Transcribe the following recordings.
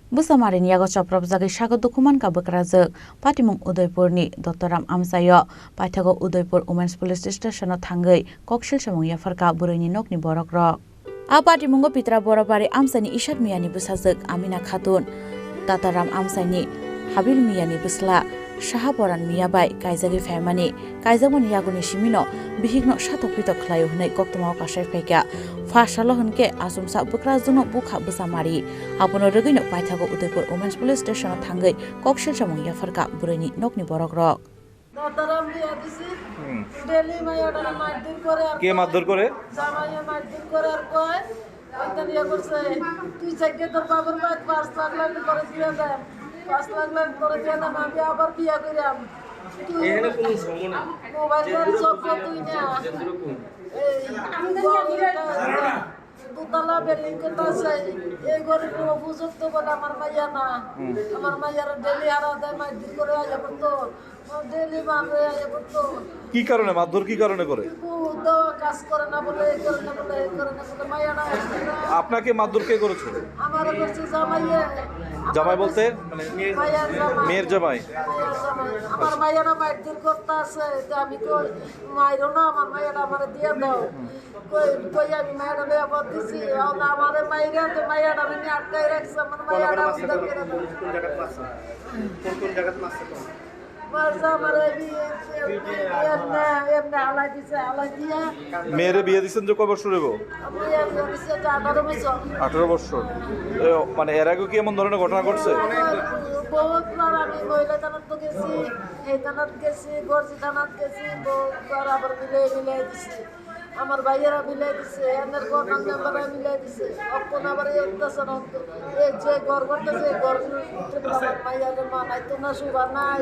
Bwchamari ni Yago Chopropjagwi Sago Dokhomankha Bwkrajwk Patimung Udaipurni Dr. Amsayo Paithago Udaipur Women's Police Station thangwi koksil samung yafarka buroini nokni borokrok a patimungo pitra borobari amsani Ishak miyani bwsajak Amina Khatun Tataram Amsani Habil miyani bwsla Shahaporan miyabai kaijagi famani kaijakmani Yagoni simino bihigno satok pitok khlaio hnai koktomao kasai phaika fasalo hunke asumsa Bwkrajwkno bukha Bwchamari apono rwgino paithago Udaipur Women's Police Station thangwi koksil samung yafarka buroini nokni borokrok কে মারধর করে জামাইয়ে মারধর করার পর ওইখানে ইয়ে করছে তুই চাইতে তোর বাবার বাদ 5 লাখ করে দিয়ে দেন 5 লাখ করে দিয়ে দেন আমি আবার বিয়া করিলাম এখানে কোনো সময় না মোবাইল গাড়ি সব তুই না দুতলা বিল্ডিং করতে আছে এই ঘরে কোনো উপযুক্ত বলে আমার মাইয়া না আমার মাইয়ার ডেলি হারা দেয় মারধর করে আয়া করতো ডেলি মারবে আয়া করতো কি কারণে মারধর কি কারণে করে কাজ করে না বলে করে না বলে মাইয়া না আপনাকে মারধর কে করেছে আমারও করছে জামাইয়ে জামাই বলতে মানে মেয়ের জামাই আমার মাইয়ারা মারধর করতে আছে যে আমি কই মাইরো না আমার মাইয়ারা আমারে দিয়ে দাও কই আমি মাইয়ারা বেয়াবাদ দিছি আমার মাইরা তো মাইয়ারা আমি আটকাই রাখছি আমার মাইয়ারা উদ্ধার করে দাও কোন জায়গাতে মারছে তো মেয়েরে বিয়ে দিচ্ছেন যে কয় বছর হইব 18 বছর মানে এর আগে কি এমন ধরনের ঘটনা ঘটছে বহুতবার আমি মহিলা থানার তো গেছি এই থানার গেছি গর্জি থানার গেছি বহুতবার আবার মিলাই দিছি আমার ভাইয়েরা মিলাই দিছে এনের কোটার মেম্বাররা মিলাই দিছে অক্ষণ আবার একটাছে না এই যে ঘর করতেছে ঘর আমার ভাইয়ারে মানাই তো না শুভা নাই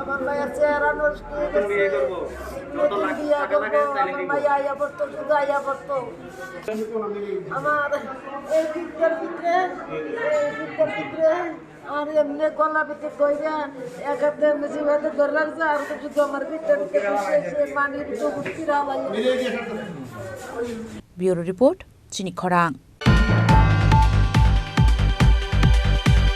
আমার ভাইয়ার চেহারা নষ্ট হয়ে গেছে বিয়া করবো আমার ভাইয়া আয়া পড়তো শুধু আয়া পড়তো আমার এই ভিতরের ভিতরে আর এমনি গলা ভিতরে কইরা এক হাতে মেশি ভাইতে ধরে রাখছে আর তো শুধু আমার ভিতরে পানির তো উঠতে Bureau Report, Chini Khorang.